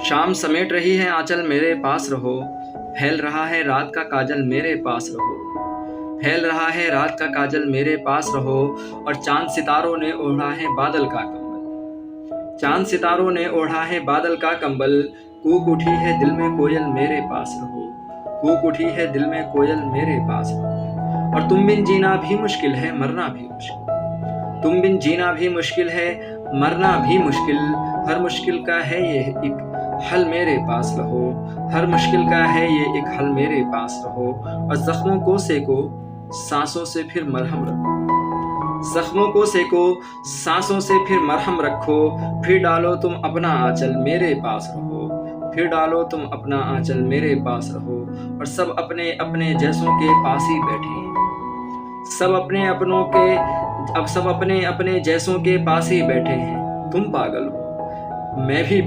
शाम समेट रही है आंचल मेरे पास रहो, फैल रहा है रात का काजल मेरे पास रहो। फैल रहा है रात का काजल मेरे पास रहो, और चांद सितारों ने ओढ़ा है बादल का कंबल। चांद सितारों ने ओढ़ा है बादल का कंबल, कूक उठी है दिल में कोयल मेरे पास रहो। कूक उठी है दिल में कोयल मेरे पास रहो। और तुम बिन जीना भी मुश्किल है, मरना भी मुश्किल। तुम बिन जीना भी मुश्किल है, मरना भी मुश्किल। हर मुश्किल का है ये एक हल मेरे पास रहो। हर मुश्किल का है ये एक हल मेरे पास रहो। और जख्मों को सेको, सांसों से फिर मरहम रखो। जख्मों को सेको, सांसों से फिर मरहम रखो। फिर डालो तुम अपना आंचल मेरे पास रहो। फिर डालो तुम अपना आंचल मेरे पास रहो। और सब अपने अपने जैसों के पास ही बैठे हैं। सब अपने अपनों के अब सब अपने अपने जैसों के पास ही बैठे हैं। तुम पागल हो, मैं भी पागल।